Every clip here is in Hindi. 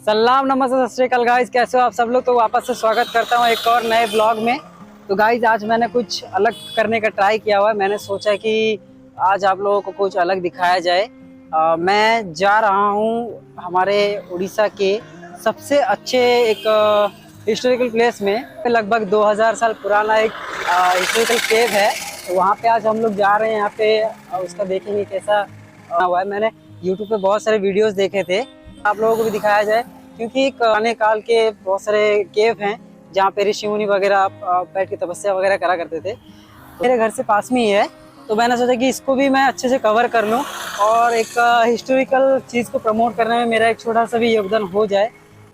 सलाम नमस्ते सत श्री अकाल गाइस, कैसे हो आप सब लोग। तो वापस से स्वागत करता हूँ एक और नए ब्लॉग में। तो गाइस आज मैंने कुछ अलग करने का ट्राई किया हुआ है। मैंने सोचा कि आज आप लोगों को कुछ अलग दिखाया जाए। मैं जा रहा हूँ हमारे उड़ीसा के सबसे अच्छे एक हिस्टोरिकल प्लेस में। लगभग 2000 साल पुराना एक हिस्टोरिकल केव है। तो वहाँ पे आज हम लोग जा रहे हैं। यहाँ पे उसका देखेंगे कैसा हुआ है। मैंने यूट्यूब पे बहुत सारे वीडियोस देखे थे, आप लोगों को भी दिखाया जाए, क्योंकि पुराने काल के बहुत सारे केव हैं जहाँ पे ऋषि मुनि वगैरह बैठ के तपस्या वगैरह करा करते थे। मेरे घर से पास में ही है, तो मैंने सोचा कि इसको भी मैं अच्छे से कवर कर लूँ और एक हिस्टोरिकल चीज़ को प्रमोट करने में मेरा एक छोटा सा भी योगदान हो जाए।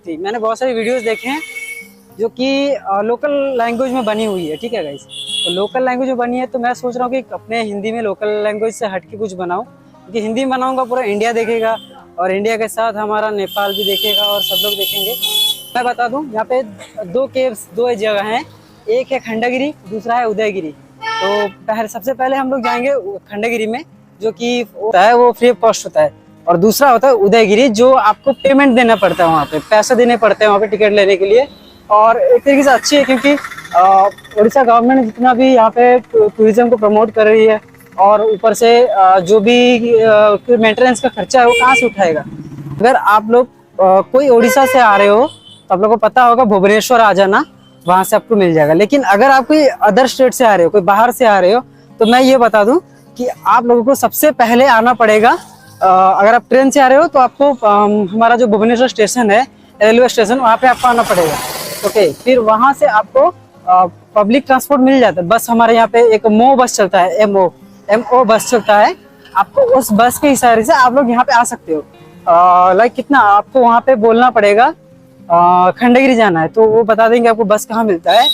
ठीक, मैंने बहुत सारे वीडियोस देखे हैं जो कि लोकल लैंग्वेज में बनी हुई है। ठीक है गाइस, तो लोकल लैंग्वेज में बनी है, तो मैं सोच रहा हूँ कि अपने हिंदी में लोकल लैंग्वेज से हट के कुछ बनाऊँ, क्योंकि हिंदी में बनाऊँगा पूरा इंडिया देखेगा और इंडिया के साथ हमारा नेपाल भी देखेगा और सब लोग देखेंगे। मैं बता दूं, यहाँ पे दो जगह हैं। एक है खंडगिरी, दूसरा है उदयगिरी। तो सबसे पहले हम लोग जाएंगे खंडगिरी में, जो कि होता है वो फ्री ऑफ कॉस्ट होता है, और दूसरा होता है उदयगिरी जो आपको पेमेंट देना पड़ता है। वहाँ पे पैसे देने पड़ते हैं वहाँ पे टिकट लेने के लिए। और एक तरीके से अच्छी है, क्योंकि उड़ीसा गवर्नमेंट जितना भी यहाँ पे टूरिज्म को प्रमोट कर रही है, और ऊपर से जो भी मेंटेनेंस का खर्चा है वो कहाँ से उठाएगा। अगर आप लोग कोई उड़ीसा से आ रहे हो तो आप लोग को पता होगा भुवनेश्वर आ जाना, वहां से आपको मिल जाएगा। लेकिन अगर आप कोई अदर स्टेट से आ रहे हो, कोई बाहर से आ रहे हो, तो मैं ये बता दूं कि आप लोगों को सबसे पहले आना पड़ेगा। अगर आप ट्रेन से आ रहे हो तो आपको हमारा जो भुवनेश्वर स्टेशन है, रेलवे स्टेशन, वहाँ पे आपको आना पड़ेगा। ओके, फिर वहां से आपको पब्लिक ट्रांसपोर्ट मिल जाता है। बस हमारे यहाँ पे एक मो बस चलता है, एमओ बस चलता है। आपको उस बस के इशारे से आप लोग यहाँ पे आ सकते हो। लाइक कितना आपको वहाँ पे बोलना पड़ेगा, खंडगिरी जाना है, तो वो बता देंगे आपको बस कहाँ मिलता है।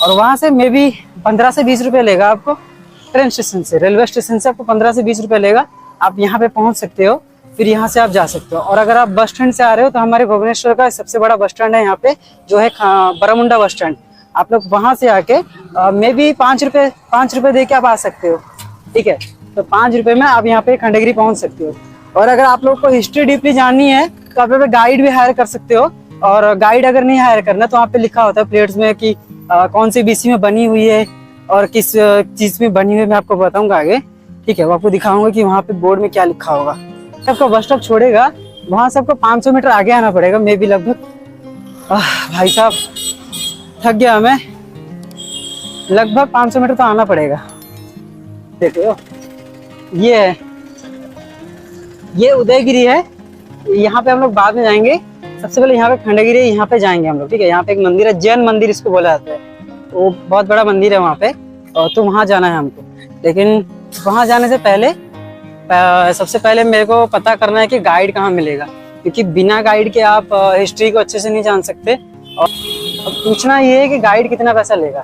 और वहाँ से मे बी 15 से 20 रुपये लेगा आपको। ट्रेन स्टेशन से, रेलवे स्टेशन से आपको 15 से 20 रुपये लेगा। आप यहाँ पे पहुँच सकते हो, फिर यहाँ से आप जा सकते हो। और अगर आप बस स्टैंड से आ रहे हो तो हमारे भुवनेश्वर का सबसे बड़ा बस स्टैंड है यहाँ पे, जो है बरामुंडा बस स्टैंड। आप लोग वहाँ से आके मे बी 5 रुपये दे के आप आ सकते हो। ठीक है, तो 5 रुपये में आप यहाँ पे खंडगिरी पहुँच सकते हो। और अगर आप लोग को हिस्ट्री डीपली जाननी है तो आप लोग गाइड भी हायर कर सकते हो। और गाइड अगर नहीं हायर करना तो वहाँ पे लिखा होता है प्लेट्स में कि कौन सी बीसी में बनी हुई है और किस चीज में बनी हुई है, मैं आपको बताऊंगा आगे। ठीक है, वो आपको दिखाऊंगा कि वहाँ पे बोर्ड में क्या लिखा होगा। आपको बस स्टॉप छोड़ेगा, वहां से आपको 500 मीटर आगे आना पड़ेगा, मे बी लगभग। भाई साहब थक गया मैं, लगभग 500 मीटर तो आना पड़ेगा। देखो ये है, ये उदयगिरी है। यहाँ पे हम लोग बाद में जाएंगे। सबसे पहले यहाँ पे खंडगिरी, यहाँ पे जाएंगे हम लोग। ठीक है, यहाँ पे एक मंदिर है, जैन मंदिर इसको बोला जाता है। वो बहुत बड़ा मंदिर है वहाँ पे, तो वहाँ जाना है हमको। लेकिन वहाँ जाने से पहले सबसे पहले मेरे को पता करना है कि गाइड कहाँ मिलेगा, क्योंकि बिना गाइड के आप हिस्ट्री को अच्छे से नहीं जान सकते। और पूछना ये है कि गाइड कितना पैसा लेगा,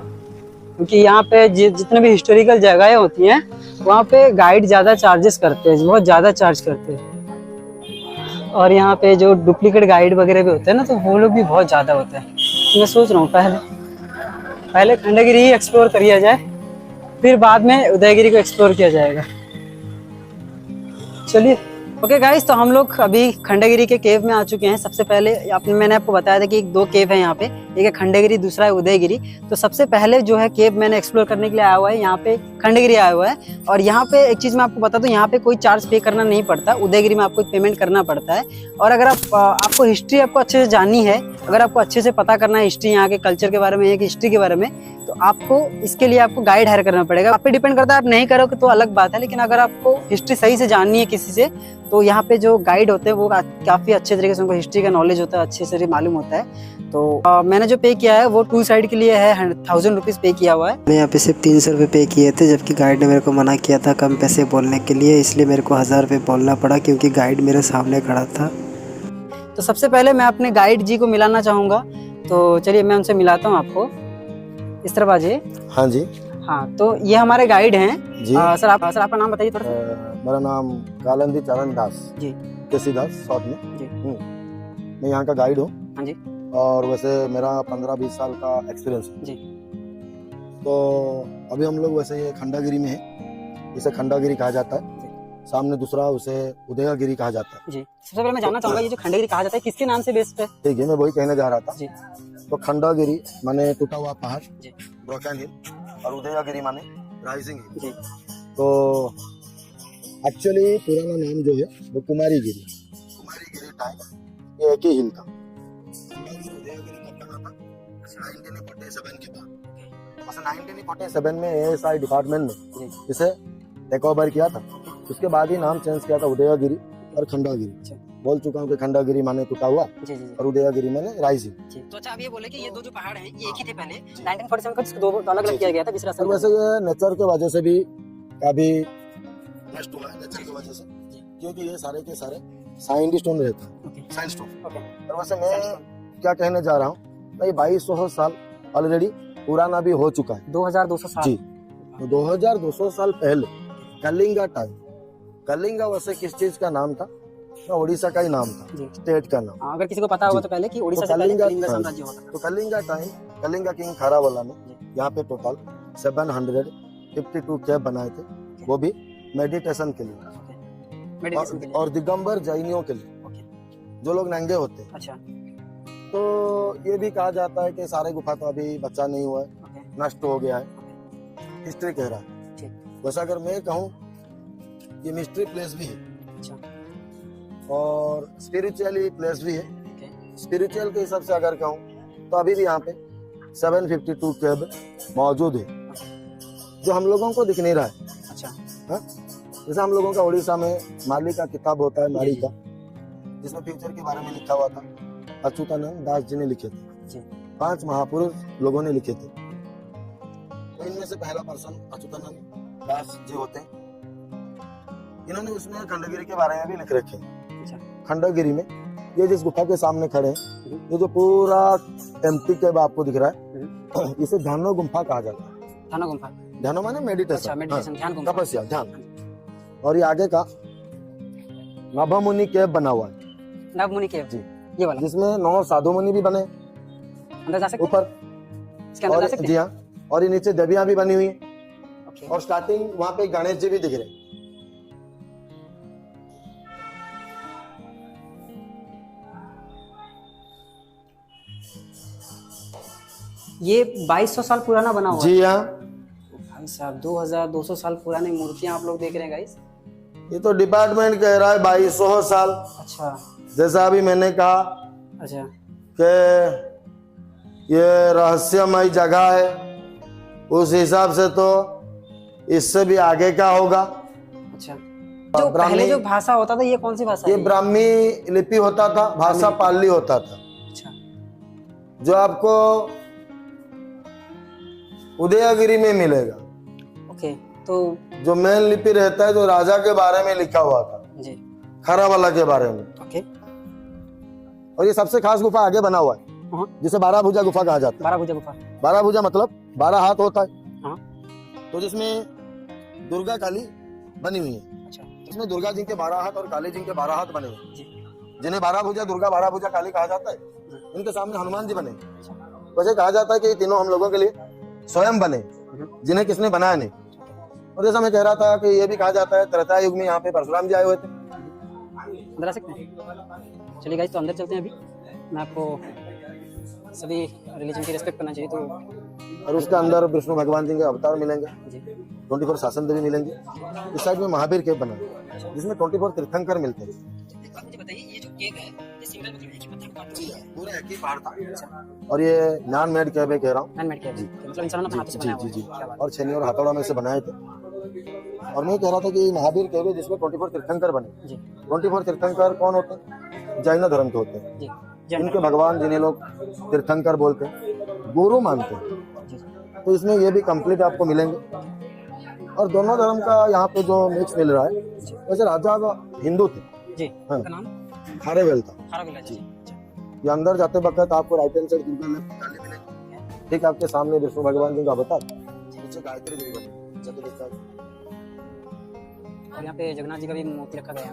क्योंकि यहाँ पे जितने भी हिस्टोरिकल जगहें होती हैं वहाँ पे गाइड ज़्यादा चार्जेस करते हैं, बहुत ज़्यादा चार्ज करते हैं। और यहाँ पे जो डुप्लीकेट गाइड वगैरह भी होते हैं ना, तो वो लोग भी बहुत ज़्यादा होते हैं। तो मैं सोच रहा हूँ पहले खंडगिरी ही एक्सप्लोर किया जाए, फिर बाद में उदयगिरी को एक्सप्लोर किया जाएगा। चलिए ओके गाइस, तो हम लोग अभी खंडगिरी के केव में आ चुके हैं। सबसे पहले मैंने आपको बताया था कि दो केव है यहाँ पे, एक है खंडगिरी, दूसरा है उदयगिरी। तो सबसे पहले जो है केव मैंने एक्सप्लोर करने के लिए आया हुआ है, यहाँ पे खंडगिरी आया हुआ है। और यहाँ पे एक चीज़ मैं आपको बता दूँ, यहाँ पे कोई चार्ज पे करना नहीं पड़ता। उदयगिरी में आपको पेमेंट करना पड़ता है। और अगर आपको हिस्ट्री आपको अच्छे से जाननी है, अगर आपको अच्छे से पता करना है हिस्ट्री, यहाँ के कल्चर के बारे में, यहाँ की हिस्ट्री के बारे में, तो आपको इसके लिए आपको गाइड हायर करना पड़ेगा। आप पे डिपेंड करता है, आप नहीं करोगे तो अलग बात है। लेकिन अगर आपको हिस्ट्री सही से जाननी है किसी से, तो यहाँ पे जो गाइड होते हैं वो काफ़ी अच्छे तरीके से उनको हिस्ट्री का नॉलेज होता है, अच्छे से मालूम होता है। तो मैंने जो पे किया है वो 2 साइड के लिए है, 1000 रुपीज़ पे किया हुआ है। मैं यहाँ पे सिर्फ 300 रुपये पे किए थे, जबकि गाइड ने मेरे को मना किया था कम पैसे बोलने के लिए, इसलिए मेरे को 1000 रुपये बोलना पड़ा, क्योंकि गाइड मेरे सामने खड़ा था। तो सबसे पहले मैं अपने गाइड जी को मिलाना चाहूँगा, तो चलिए मैं उनसे मिलाता हूँ आपको। इस तरफ आ जाइए। हाँ जी। हाँ, तो ये हमारे गाइड हैं जी। सर आपका नाम बताइए थोड़ा सा। मेरा नाम कालंदी चरण दास जी, केसी दास शॉर्ट में जी। मैं यहाँ का गाइड हूँ। हाँ जी। और वैसे मेरा 15-20 साल का एक्सपीरियंस है जी। तो अभी हम लोग वैसे ये खंडागिरी में है, इसे खंडागिरी कहा जाता है। सामने दूसरा उसे उदयगिरी कहा जाता है। जी, सबसे पहले मैं जानना चाहूंगा ये जो खंडगिरी कहा जाता है किसके नाम से बेस्ड है? ठीक है, मैं वही कहने जा रहा था। जी तो खंडगिरी माने टूटा हुआ पहाड़, जी ब्रोकन हिल, और उदयगिरी माने राइजिंग हिल। जी तो एक्चुअली पुराना नाम जो है वो कुमारीगिरी टाइम ये एक ही हिल था। उदयगिरी कब बना था? 1947 के बाद। 1947 में एएसआई डिपार्टमेंट ने इसे टेक ओवर किया था। उसके बाद ही नाम चेंज किया था उदयगिरी और खंडगिरी। बोल चुका हूँ कि खंडगिरी माने टूटा हुआ जी जी और उदयगिरी माने राइजिंग। तो अच्छा आप ये बोले कि ये दो जो पहाड़ हैं ये एक ही थे पहले, 1947 को इसको दो अलग अलग किया गया था और वैसे ये नेचर के वजह से भी काफी नष्ट हुआ है, नेचर की वजह से, क्योंकि ये सारे के सारे साइंड स्टोन रहता है, साइंड स्टोन। और वैसे मैं क्या कहने जा रहा हूँ भाई, 2200 साल ऑलरेडी पुराना भी हो चुका है। 2200 साल जी, तो 2200 साल पहले कलिंगा टाइम, कलिंगा वैसे किस चीज का नाम था? उड़ीसा का ही नाम था, जी। स्टेट का नाम। अगर किसी को पता होगा तो पहले कि उड़ीसा से पहले कलिंगा साम्राज्य होता था। तो कलिंगा टाइम, कलिंगा किंग खारावाला ने यहाँ पे टोटल 752 कैंप बनाए थे, वो भी मेडिटेशन के लिए और दिगंबर जैनियों के लिए, जो लोग नंगे होते हैं। अच्छा, तो ये भी कहा जाता है कि सारे गुफा तो अभी बचा नहीं हुआ है, नष्ट हो गया है, हिस्ट्री कह रहा है। वैसे अगर मैं कहूँ ये मिस्ट्री प्लेस भी है और स्पिरिचुअली प्लेस भी है। स्पिरिचुअल के हिसाब से अगर कहूँ तो अभी भी यहाँ पे 752 केव मौजूद है, जो हम लोगों को दिख नहीं रहा है। अच्छा, हाँ? जैसे हम लोगों का उड़ीसा में माली का किताब होता है, माली का, जिसमें फ्यूचर के बारे में लिखा हुआ था, अच्युतानंद दास जी ने लिखे थे। 5 महापुरुष लोगों ने लिखे थे, तो इनमें से पहला पर्सन अच्युतानंद दास जी होते हैं। इन्होंने उसमें खंडगिरी के बारे में भी लिख रखे हैं। खंडगिरी में ये जिस गुफा के सामने खड़े हैं, ये जो पूरा एम्प्टी केव आपको दिख रहा है, इसे ध्यानो गुफा कहा जाता है। ध्यानो गुफा, ध्यानो माने मेडिटेशन। अच्छा, मेडिटेशन, ध्यान गुफा, तपस्या, ध्यान। और ये आगे का नभमुनि केव बना हुआ है। नभमुनि केव जी, ये वाला, जिसमें 9 साधु मुनि भी बने अंदर जा सकते हैं? ऊपर, इसके अंदर जा सकते हैं? जी हाँ, और ये नीचे देवियां भी बनी हुई है। और स्टार्टिंग वहां पे गणेश जी भी दिख रहे हैं। ये 2200 साल पुराना बना हुआ है। जी हाँ, भाई साहब 2200 साल पुरानी मूर्तियां आप लोग देख रहे हैं गाइस। ये तो डिपार्टमेंट कह रहा है 2200 साल। अच्छा, जैसा अभी मैंने कहा अच्छा, कि ये रहस्यमय जगह है, उस हिसाब से तो इससे भी आगे का होगा। अच्छा, जो पहले जो भाषा होता था ये कौन सी भाषा ये है? ब्राह्मी लिपि होता था, भाषा पाली होता था। अच्छा, जो आपको उदयगिरी में मिलेगा। ओके, तो जो मेन लिपि रहता है, जो राजा के बारे में लिखा हुआ था, जी, खारावाला के बारे में। ओके, और ये सबसे खास गुफा आगे बना हुआ है, जिसे 12 भुजा गुफा कहा जाता है। 12 भुजा गुफा, 12 भुजा मतलब 12 हाथ होता है। हाँ। तो जिसमें दुर्गा काली बनी हुई है। अच्छा, इसमें दुर्गा जी के 12 हाथ और काली जी के 12 हाथ बने हुए जी, हैं, जिन्हें 12 भुजा दुर्गा 12 भुजा काली कहा जाता है। इनके सामने हनुमान जी बने। वैसे कहा जाता है कि ये तीनों हम लोगों के लिए स्वयं बने, जिन्हें किसने बनाया नहीं। और जैसा मैं कह रहा था कि ये भी कहा जाता है त्रेता युग में यहाँ पे परशुराम जी आए हुए थे। अंदर आ सकते हैं? चलिए गाइस, तो अंदर चलते हैं। अभी मैं आपको सभी रिलीजन की रिस्पेक्ट करना चाहिए, तो और उसके अंदर विष्णु भगवान जी के अवतार मिलेंगे, जी, 24 शासन देवी मिलेंगे। इस साइड में महावीर केव बना है, जिसमें 24 तीर्थंकर मिलते हैं। मुझे बताइए ये जो केव है ये सिंगल मतलब एक ही पत्थर का जी, पूरा एक ही पहाड़ था। और ये मैन मेड केव है, कह रहा हूँ। मैन मेड केव है, मतलब इंसानों ने हाथ से बनाया हुआ है। जी, क्या बात और छेनी और हथौड़ा में से बनाए थे। और मैं कह रहा था कि महावीर केव है, जिसमें 24 तीर्थंकर बने। जी, 24 तीर्थंकर कौन होते हैं? जैन धर्म के होते हैं। जी, इनके भगवान जिन्हें लोग तीर्थंकर बोलते हैं, गुरु मानते हैं। तो इसमें ये भी कंप्लीट आपको मिलेंगे। और दोनों धर्म का यहाँ पे जो मिक्स मिल रहा है। वैसे राजा हिंदू थे। जी, हाँ। उनका नाम खारेवेल था। खारावेल जी। ये अंदर जाते वक्त आपको right hand side Durga left Kali मिलेगी। ठीक आपके सामने विष्णु भगवान जी का अवतार, नीचे गायत्री देवी बनी, जब दिखता है। और यहाँ पे जगन्नाथ जी का भी मूर्ति रखा गया है।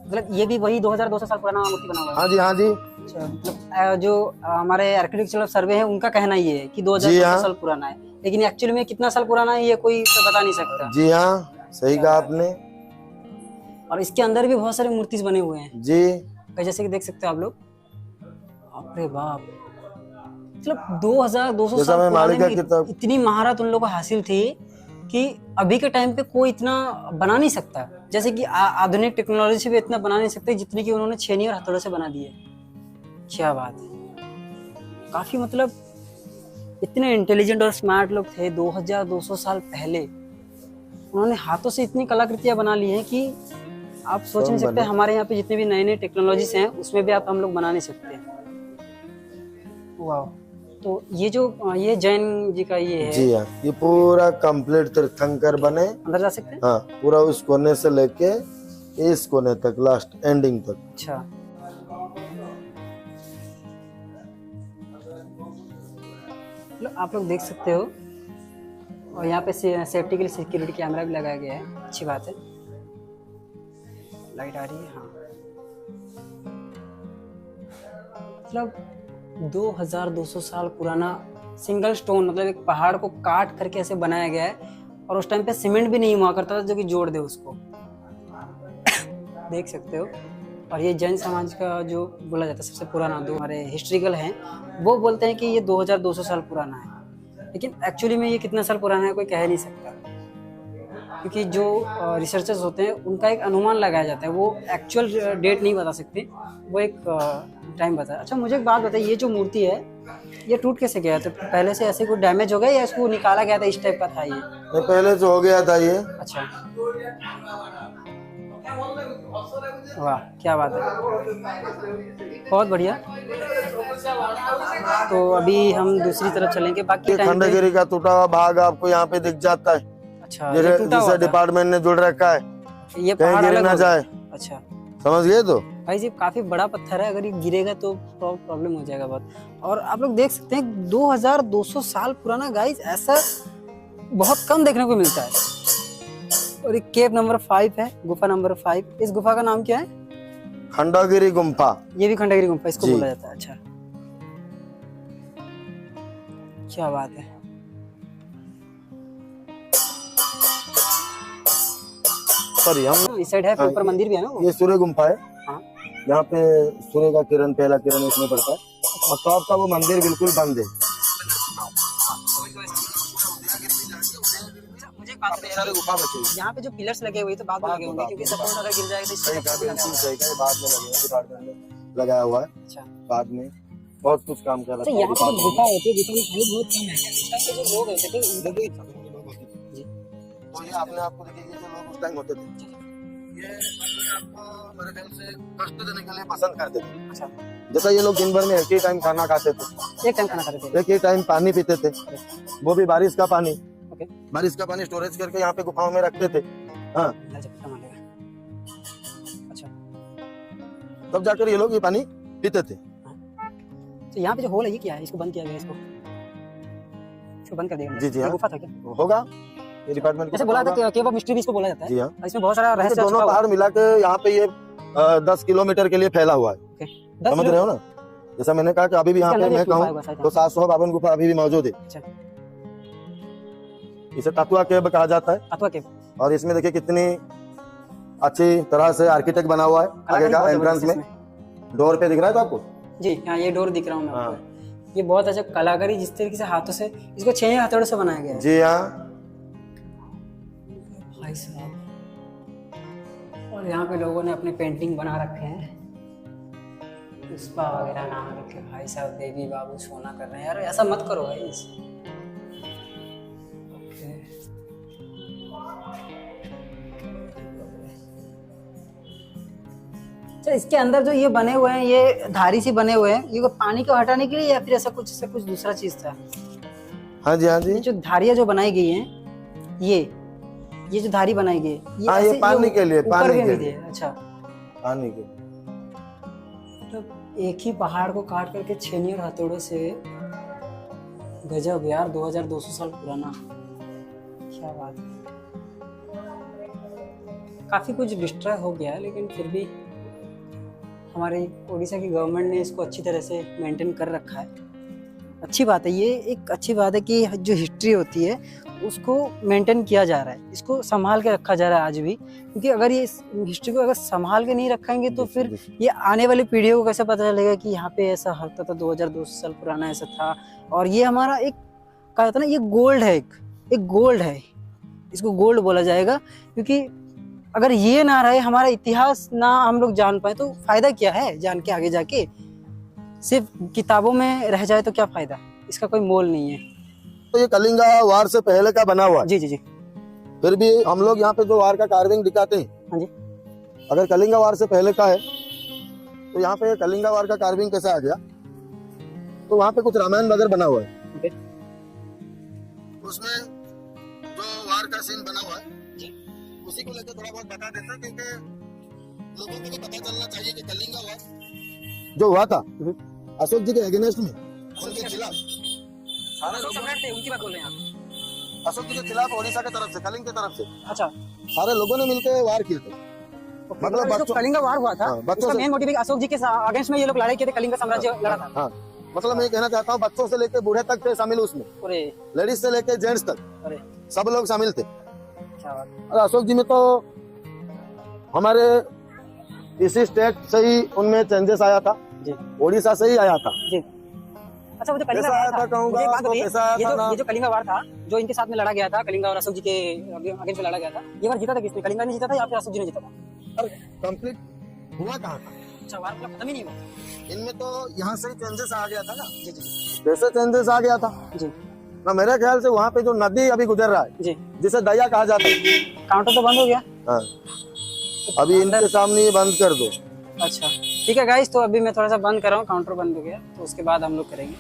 मतलब ये भी वही 2200 साल पुराना मूर्ति बना हुआ है। हाँ जी, हाँ जी। अच्छा, मतलब जो हमारे आर्किटेक्चरल सर्वे है उनका कहना ये है कि जी 2200 हाँ। साल पुराना है, लेकिन एक्चुअली में कितना साल पुराना है ये कोई बता नहीं सकता। जी हाँ, सही कहा आपने। और इसके अंदर भी बहुत सारे मूर्ति बने हुए हैं, जी जैसे कि देख सकते हो आप लोग। बाप रे बाप, मतलब 2200 जैसा साल मैं पुराने मालिका में किताब इतनी महारत उन लोगों को हासिल थी कि अभी के टाइम पे कोई इतना बना नहीं सकता। जैसे कि आधुनिक टेक्नोलॉजी से भी इतना बना नहीं सकते जितनी कि उन्होंने छेनी और हथौड़े से बना दिए। क्या बात है, काफी मतलब इतने इंटेलिजेंट और स्मार्ट लोग थे 2200 साल पहले। उन्होंने हाथों से इतनी कलाकृतियां बना ली हैं कि आप सोच नहीं सकते। बने। हमारे यहाँ पे जितने भी नए नए टेक्नोलॉजीज हैं उसमें भी हम लोग बना नहीं सकते। वाह। तो ये जैन जी का ये है। जी हाँ, ये पूरा कंप्लीट तीर्थंकर बने। अंदर जा सकते हैं? हाँ, पूरा उस कोने से लेके इस कोने तक, लास्ट एंडिंग तक। अच्छा, मतलब आप लोग देख सकते हो। और यहाँ पे सेफ्टी के लिए सिक्योरिटी कैमरा भी लगाया गया है, अच्छी बात है। लाइट आ रही है, हाँ। मतलब 2200 साल पुराना सिंगल स्टोन, मतलब एक पहाड़ को काट करके ऐसे बनाया गया है। और उस टाइम पे सीमेंट भी नहीं हुआ करता था जो कि जोड़ दे उसको। देख सकते हो। और ये जैन समाज का जो बोला जाता है सबसे पुराना, दो हमारे हिस्ट्रिकल हैं वो बोलते हैं कि ये 2200 साल पुराना है, लेकिन एक्चुअली में ये कितना साल पुराना है कोई कह नहीं सकता। क्योंकि जो रिसर्चर्स होते हैं उनका एक अनुमान लगाया जाता है, वो एक्चुअल डेट नहीं बता सकते, वो एक टाइम बता। अच्छा, मुझे एक बात बताइए, ये जो मूर्ति है ये टूट कैसे गया? तो पहले से ऐसे कोई डैमेज हो गया या इसको निकाला गया था, इस टाइप का था ये? नहीं, पहले से हो गया था ये। अच्छा, वाह क्या बात है, बहुत बढ़िया। तो अभी हम दूसरी तरफ चलेंगे। बाकी ये टाइम पे खंडगिरी का टूटा हुआ भाग आपको यहाँ पे दिख जाता है, अच्छा, ये टूटा हुआ जिसे था। डिपार्टमेंट ने जुड़ रखा है, ये कहीं पहाड़ गिर अलग ना हो गया। जाए। अच्छा समझ गए? तो भाई जी, काफी बड़ा पत्थर है, अगर ये गिरेगा तो प्रॉब्लम हो जाएगा बहुत। और आप लोग देख सकते हैं 2200 साल पुराना, गाइस ऐसा बहुत कम देखने को मिलता है। और एक केव नंबर 5 है, गुफा नंबर 5। इस गुफा का नाम क्या है? खंडगिरी गुम्फा। ये भी खंडगिरी गुफा इसको जी। बोला जाता है। अच्छा, क्या बात है। सॉरी, हम इस साइड है, फिर ऊपर मंदिर भी है ना वो? ये सूर्य गुम्फा है, हाँ। यहाँ पे सूर्य का किरण, पहला किरण इसमें पड़ता है। और टॉप का वो मंदिर बिल्कुल बंद है। मुझे एक बात बताइए, गुफा बची है। यहाँ पे जो पिलर्स लगे हुए तो बाद में लगे होंगे, क्योंकि सपोर्ट अगर गिर जाएगा तो सही कहा, इससे बिल्कुल सही कहा, बाद में लगेगा, डिपार्टमेंट में लगाया हुआ है। अच्छा, बाद में बहुत कुछ काम कर रहा तो है यहाँ पे जो डिपार्टमेंट गुफा होती है, गुफा में खाली बहुत कम है। इस टाइम पे जो लोग होते थे में। देखिए, जी, तो ये अपने आप को देखिए, ये जो लोग उस टाइम होते थे, ये आपको मेरे ख्याल से कष्ट देने के लिए पसंद करते थे। अच्छा, जैसा ये लोग दिन भर में एक ही टाइम खाना खाते थे, एक टाइम खाना खाते थे। एक ही टाइम पानी पीते थे, वो भी बारिश का पानी। ओके, बारिश का पानी स्टोरेज करके यहाँ पे गुफाओं में रखते थे। हाँ, अच्छा, तब जाकर ये लोग ये पानी पीते थे। तो यहाँ पे जो होल है ये क्या है? इसको बंद किया गया है, इसको बंद कर दिया गया। जी, जी, ये हाँ। गुफा था क्या? होगा, ये डिपार्टमेंट जैसे बोला था केव ऑफ मिस्ट्री भी इसको बोला जाता है। जी हाँ, और इसमें बहुत सारा रहस्य दोनों छुपा हुआ है। पहाड़ मिला के यहाँ पे ये 10 किलोमीटर के लिए फैला हुआ है। ओके, 10 समझ रहे हो ना? जैसा मैंने कहा कि अभी भी यहाँ पे मैं कहूँ तो 752 गुफा अभी भी मौजूद है। अच्छा, इसे ततुआ केव कहा जाता है। अथवा केव। और इसमें देखिए कितनी अच्छी तरह से आर्किटेक्ट बना हुआ है। आगे का एंट्रेंस में डोर पे दिख रहा है तो आपको? जी हाँ, ये डोर दिख रहा हूँ मैं हाँ। आपको। ये बहुत अच्छा कलाकारी, जिस तरीके से हाथों से इसको 6 हथौड़े से बनाया गया है। जी हाँ, भाई साहब, और यहाँ पे लोगों ने अपने पेंटिंग बना रखे हैं, पुष्पा वगैरह नाम रखे। भाई साहब, देवी बाबू सोना कर रहे हैं यार, ऐसा मत करो भाई। ओके, अच्छा, इसके अंदर जो ये बने हुए हैं, ये धारी से बने हुए हैं, ये को पानी को हटाने के लिए या फिर ऐसा कुछ दूसरा चीज था? हाँ जी, हाँ जी। ये जो धारियां जो बनाई गई हैं, ये जो धारी बनाई गई है, हाँ, ये ऐसे पानी के लिए, ऊपर पानी भी के मिली लिए। है। अच्छा, पानी के तो एक ही पहाड़ को काट करके छेनी और हथौड़े से, गजब यार, 2200 साल पुराना, क्या बात है। काफी कुछ डिस्ट्रॉय हो गया है, लेकिन फिर भी हमारी उड़ीसा की गवर्नमेंट ने इसको अच्छी तरह से मेंटेन कर रखा है। अच्छी बात है, ये एक अच्छी बात है कि जो हिस्ट्री होती है उसको मेंटेन किया जा रहा है, इसको संभाल के रखा जा रहा है आज भी। क्योंकि अगर ये हिस्ट्री को अगर संभाल के नहीं रखेंगे तो फिर ये आने वाली पीढ़ियों को कैसे पता चलेगा कि यहाँ पे ऐसा होता था, 2200 साल पुराना ऐसा था। और ये हमारा एक कहा जाता है ना, ये गोल्ड है, एक गोल्ड है, इसको गोल्ड बोला जाएगा। क्योंकि अगर ये ना रहे, हमारा इतिहास ना हम लोग जान पाए तो फायदा क्या है जान के आगे जाके। सिर्फ किताबों में रह जाए तो क्या फायदा, इसका कोई मोल नहीं है। तो ये कलिंगा वार से पहले का बना हुआ है। जी जी जी। फिर भी हम लोग यहाँ पे जो वार का कार्विंग दिखाते हैं, हाँ जी। अगर कलिंगा वार से पहले का है तो यहाँ पे कलिंगा वार का कार्विंग कैसे आ गया, तो वहाँ पे कुछ रामायण वगैरह बना हुआ है। ओके। उसमें जो वार का सीन बना हुआ है उसी को लेकर थोड़ा बहुत बता देते हैं, क्योंकि लोगों को भी पता चलना चाहिए कि कलिंगा वार जो हुआ था अशोक जी के अगेंस्ट में, उनके खिलाफ सारे लोग उनकी बात बोल रहे हैं आप? अशोक जी के खिलाफ ओडिशा की तरफ से, कलिंग की तरफ से अच्छा, सारे लोगों ने मिलकर वार किए थे। मतलब जो बच्चों- कलिंगा वार हुआ था, हाँ, बच्चों उसका से- मेन मोटिव अशोक जी के अगेंस्ट में ये लोग लड़ाई किए थे, कलिंग का साम्राज्य लड़ा था। हाँ, मतलब मैं कहना चाहता हूँ बच्चों से लेकर बूढ़े तक थे शामिल उसमें, अरे लेडीज से लेकर जेंट्स तक अरे सब लोग शामिल थे। क्या बात। और अशोक जी में तो हमारे इसी स्टेट से ही उनमें चेंजेस आया था, जी ओडिशा से ही आया था। जी। अच्छा, वो जो कलिंगा कैसा वार आया था, था कहूँगा, मुझे एक बात तो बताइए, कैसा आया था ना? ये जो कलिंगा वार था, जो इनके साथ में लड़ा गया था, कलिंगा और अशोक जी के अगेंस्ट में लड़ा गया था, ये बार जीता था किसने? कलिंगा ने जीता था या फिर अशोक जी ने जीता था? और कंप्लीट हुआ कहाँ था? अच्छा, वार मतलब खत्म ही नहीं हुआ। इनमें तो यहाँ से ही चेंजेस आ गया था ना, जी जी वैसे चेंजेस आ गया था जी ना। मेरे ख्याल से वहाँ पे जो नदी अभी गुजर रहा है, जी। जिसे दया कहा जाता है, काउंटर तो बंद हो गया। हाँ, अभी इनके सामने ये बंद कर दो। अच्छा ठीक है गाइस, तो अभी मैं थोड़ा सा बंद कर रहा हूँ, काउंटर बंद हो गया तो उसके बाद हम लोग करेंगे।